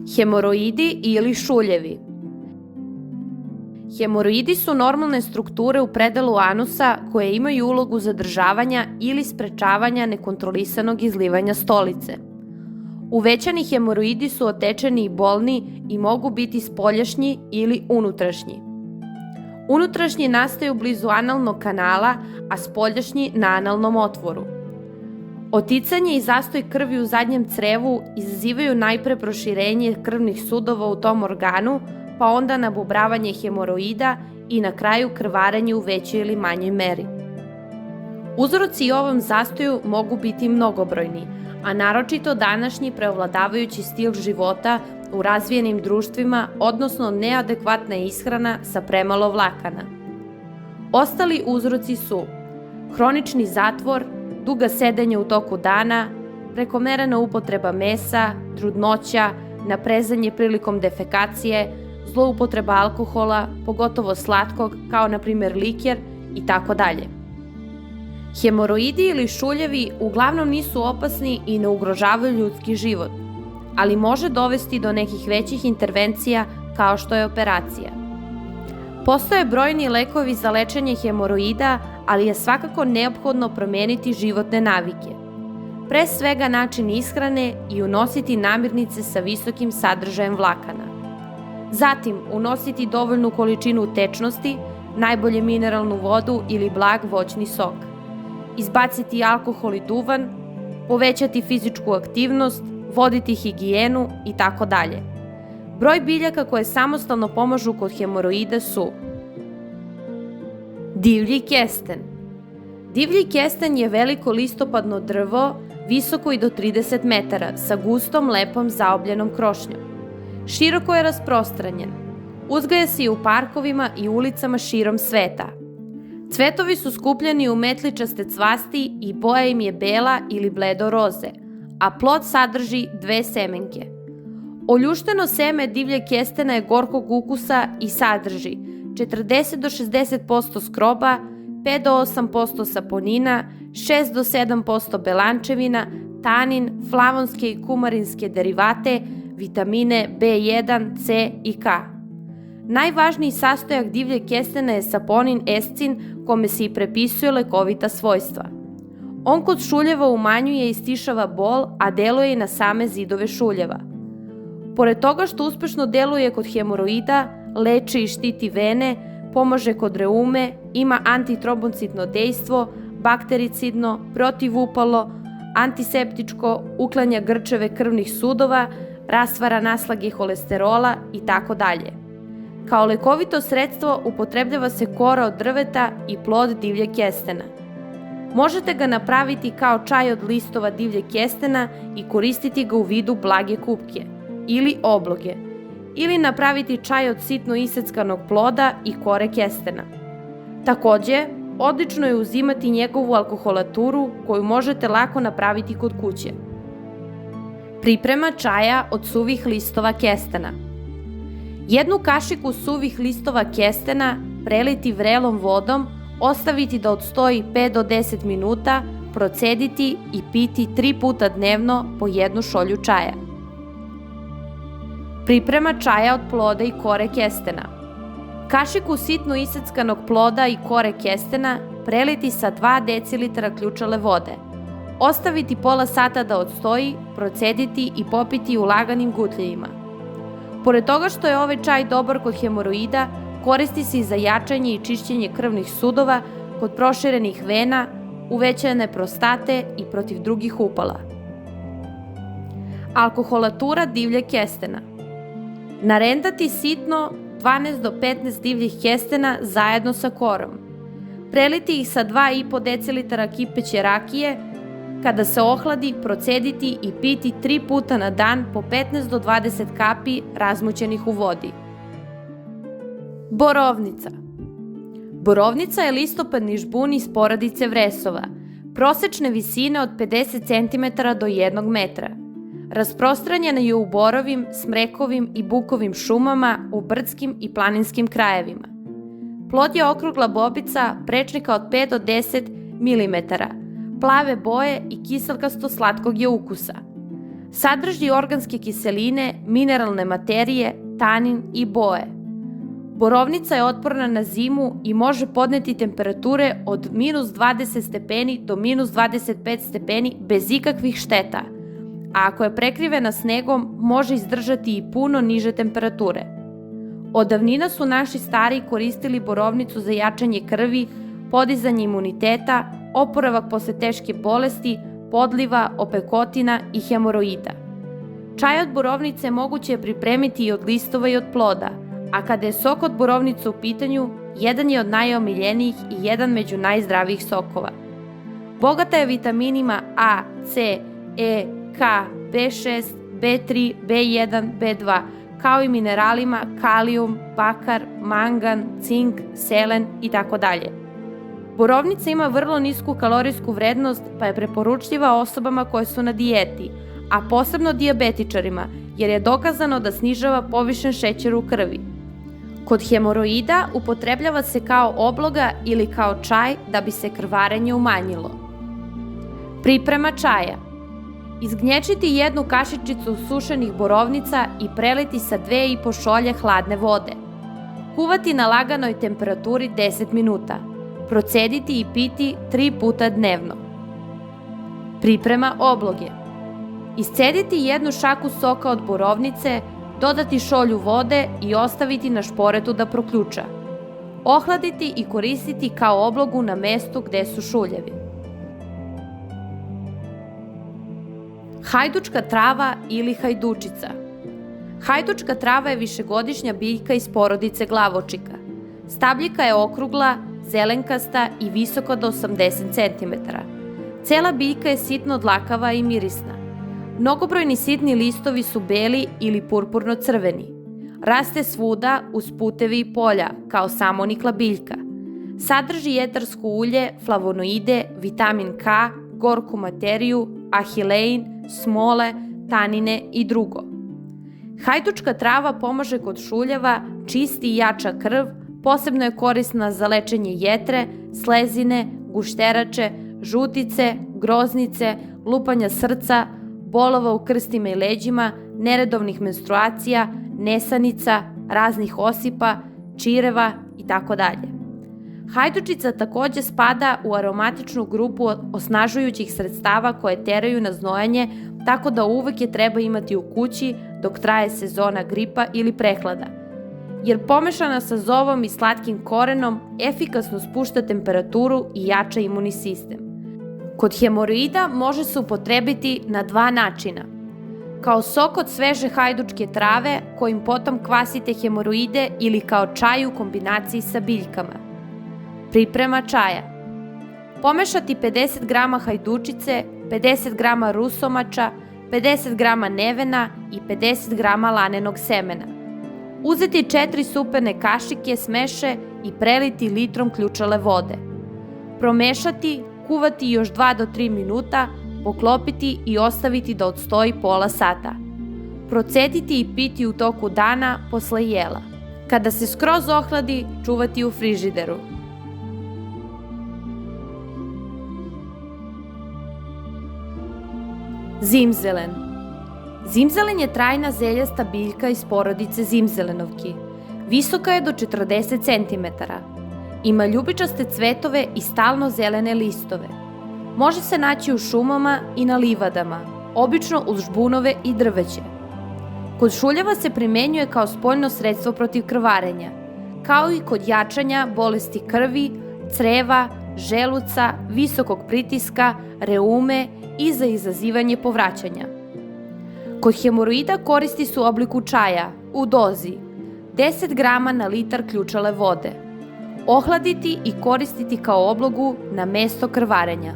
Hemoroidi ili šuljevi. Hemoroidi su normalne strukture u predelu anusa koje imaju ulogu zadržavanja ili sprečavanja nekontrolisanog izlivanja stolice. Uvećani hemoroidi su otečeni i bolni i mogu biti spoljašnji ili unutrašnji. Unutrašnji nastaju blizu analnog kanala, a spoljašnji na analnom otvoru. Oticanje i zastoj krvi u zadnjem crevu izazivaju najpre proširenje krvnih sudova u tom organu, pa onda nabubravanje hemoroida i na kraju krvarenje u većoj ili manjoj meri. Uzroci ovom zastoju mogu biti mnogobrojni, a naročito današnji preovladavajući stil života u razvijenim društvima, odnosno neadekvatna ishrana sa premalo vlakana. Ostali uzroci su hronični zatvor, duga sedenja u toku dana, prekomerna upotreba mesa, trudnoća, naprezanje prilikom defekacije, zloupotreba alkohola, pogotovo slatkog, kao na primjer liker i tako dalje. Hemoroidi ili šuljevi uglavnom nisu opasni i ne ugrožavaju ljudski život, ali može dovesti do nekih većih intervencija kao što je operacija. Postoje brojni lekovi za lečenje hemoroida, ali je svakako neophodno promijeniti životne navike. Pre svega način ishrane i unositi namirnice sa visokim sadržajem vlakana. Zatim unositi dovoljnu količinu tečnosti, najbolje mineralnu vodu ili blag voćni sok. Izbaciti alkohol i duvan, povećati fizičku aktivnost, voditi higijenu i tako dalje. Broj biljaka koje samostalno pomažu kod hemoroida su divlji kesten. Divlji kesten je veliko listopadno drvo, visoko i do 30 metara, sa gustom, lepom zaobljenom krošnjom. Široko je rasprostranjen. Uzgaja se i u parkovima i ulicama širom sveta. Cvetovi su skupljeni u metličaste cvasti i boja im je bela ili bledo roze, a plod sadrži 2 semenke. Oljušteno seme divljeg kestena je gorkog ukusa i sadrži 40 do 60% skroba, 5 do 8% saponina, 6 do 7% belančevina, tanin, flavonske i kumarinske derivate, vitamine B1, C i K. Najvažniji sastojak divljeg kestena je saponin escin, kome se i prepisuje lekovita svojstva. On kod šuljeva umanjuje i stišava bol, a deluje i na same zidove šuljeva. Pored toga što uspešno deluje kod hemoroida, leči i štiti vene, pomaže kod reume, ima antitrombocitno dejstvo, baktericidno, protivupalo, antiseptičko, uklanja grčeve krvnih sudova, rastvara naslage holesterola i tako dalje. Kao lekovito sredstvo upotrebljava se kora od drveta i plod divljeg kestena. Možete ga napraviti kao čaj od listova divljeg kestena i koristiti ga u vidu blage kupke ili obloge, ili napraviti čaj od sitno iseckanog ploda i kore kestena. Takođe, odlično je uzimati njegovu alkoholaturu koju možete lako napraviti kod kuće. Priprema čaja od suvih listova kestena. Jednu kašiku suvih listova kestena preliti vrelom vodom, ostaviti da odstoji 5 do 10 minuta, procediti i piti 3 puta dnevno po 1 šolju čaja. Priprema čaja od ploda i kore kestena. Kašiku sitno iseckanog ploda i kore kestena preliti sa 2 decilitra ključale vode. Ostaviti pola sata da odstoji, procediti i popiti u laganim gutljevima. Pored toga što je ovaj čaj dobar kod hemoroida, koristi se i za jačanje i čišćenje krvnih sudova, kod proširenih vena, uvećane prostate i protiv drugih upala. Alkoholatura divljeg kestena. Narendati sitno 12 do 15 divljih kestena zajedno sa korom. Preliti ih sa 2,5 decilitara kipeće rakije. Kada se ohladi, procediti i piti 3 puta na dan po 15 do 20 kapi razmućenih u vodi. Borovnica. Borovnica je listopadni žbun iz porodice vresova, prosečne visine od 50 cm do 1 metra. Rasprostranjena je u borovim, smrekovim i bukovim šumama u brdskim i planinskim krajevima. Plod je okrugla bobica prečnika od 5 do 10 mm, plave boje i kiselkasto slatkog je ukusa. Sadrži organske kiseline, mineralne materije, tanin i boje. Borovnica je otporna na zimu i može podneti temperature od minus 20 stepeni do minus 25 stepeni bez ikakvih šteta, a ako je prekrivena snegom, može izdržati i puno niže temperature. Od davnina su naši stariji koristili borovnicu za jačanje krvi, podizanje imuniteta, oporavak posle teške bolesti, podliva, opekotina i hemoroida. Čaj od borovnice moguće je pripremiti i od listova i od ploda, a kada je sok od borovnice u pitanju, jedan je od najomiljenijih i jedan među najzdravijih sokova. Bogata je vitaminima A, C, E, K, B6, B3, B1, B2, kao i mineralima kalijum, bakar, mangan, cink, selen itd. Borovnica ima vrlo nisku kalorijsku vrednost, pa je preporučljiva osobama koje su na dijeti, a posebno dijabetičarima, jer je dokazano da snižava povišen šećer u krvi. Kod hemoroida upotrebljava se kao obloga ili kao čaj da bi se krvarenje umanjilo. Priprema čaja. Izgnječiti jednu kašičicu sušenih borovnica i preliti sa 2,5 šolje hladne vode. Kuvati na laganoj temperaturi 10 minuta. Procediti i piti 3 puta dnevno. Priprema obloge. Iscediti jednu šaku soka od borovnice, dodati šolju vode i ostaviti na šporetu da proključa. Ohladiti i koristiti kao oblogu na mestu gde su šuljevi. Hajdučka trava ili hajdučica. Hajdučka trava je višegodišnja biljka iz porodice glavočika. Stabljika je okrugla, zelenkasta i visoka do 80 cm. Cela biljka je sitno dlakava i mirisna. Mnogobrojni sitni listovi su beli ili purpurno-crveni. Raste svuda uz putevi i polja, kao samonikla biljka. Sadrži jetarsko ulje, flavonoide, vitamin K, gorku materiju, ahilein, smole, tanine i drugo. Hajdučka trava pomaže kod šuljeva, čisti i jača krv, posebno je korisna za lečenje jetre, slezine, gušterače, žutice, groznice, lupanja srca, bolova u krstima i leđima, neredovnih menstruacija, nesanica, raznih osipa, čireva itd. Hajdučica takođe spada u aromatičnu grupu osnažujućih sredstava koje teraju na znojanje, tako da uvek je treba imati u kući dok traje sezona gripa ili prehlada, jer pomešana sa zovom i slatkim korenom efikasno spušta temperaturu i jača imunni sistem. Kod hemoroida može se upotrebiti na 2 načina. Kao sok od sveže hajdučke trave kojim potom kvasite hemoroide ili kao čaj u kombinaciji sa biljkama. Priprema čaja. Pomešati 50 g hajdučice, 50 g rusomača, 50 g nevena i 50 g lanenog semena. Uzeti 4 supene kašike smeše i preliti litrom ključale vode. Promešati, kuvati još 2 do 3 minuta, poklopiti i ostaviti da odstoji pola sata. Procediti i piti u toku dana posle jela. Kada se skroz ohladi, čuvati u frižideru. Zimzelen. Zimzelen je trajna zeljasta biljka iz porodice zimzelenovki. Visoka je do 40 cm. Ima ljubičaste cvetove i stalno zelene listove. Može se naći u šumama i na livadama, obično uz žbunove i drveće. Kod šuljeva se primenjuje kao spoljno sredstvo protiv krvarenja, kao i kod jačanja bolesti krvi, creva, želuca, visokog pritiska, reume i za izazivanje povraćanja. Kod hemoroida koristi su u obliku čaja, u dozi 10 g na litar ključale vode. Ohladiti i koristiti kao oblogu na mesto krvarenja.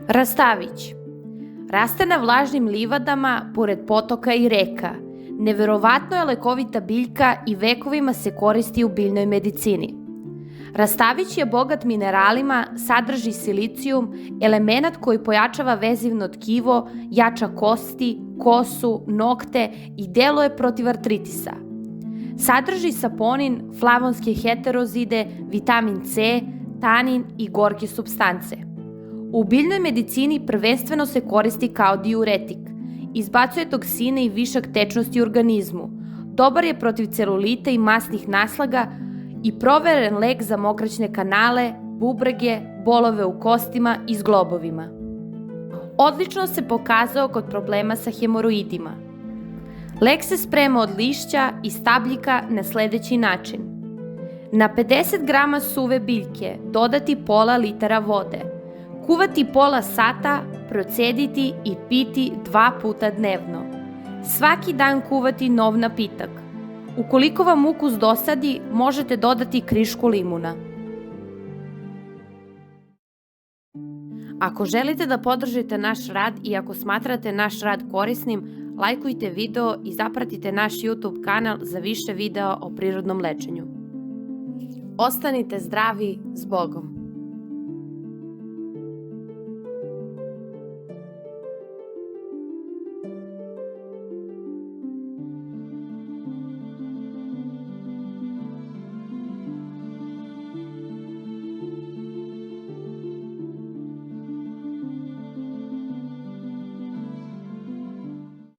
Rastavić. Raste na vlažnim livadama pored potoka i reka. Neverovatno je lekovita biljka i vekovima se koristi u biljnoj medicini. Rastavić je bogat mineralima, sadrži silicijum, elemenat koji pojačava vezivno tkivo, jača kosti, kosu, nokte i deluje protiv artritisa. Sadrži saponin, flavonske heterozide, vitamin C, tanin i gorke supstance. U biljnoj medicini prvenstveno se koristi kao diuretik. Izbacuje toksine i višak tečnosti u organizmu. Dobar je protiv celulita i masnih naslaga i proveren lek za mokraćne kanale, bubrege, bolove u kostima i zglobovima. Odlično se pokazao kod problema sa hemoroidima. Lek se sprema od lišća i stabljika na sledeći način. Na 50 grama suve biljke dodati pola litara vode. Kuvati pola sata, procediti i piti 2 puta dnevno. Svaki dan kuvati nov napitak. Ukoliko vam ukus dosadi, možete dodati krišku limuna. Ako želite da podržite naš rad i ako smatrate naš rad korisnim, lajkujte video i zapratite naš YouTube kanal za više videa o prirodnom lečenju. Ostanite zdravi, s Bogom!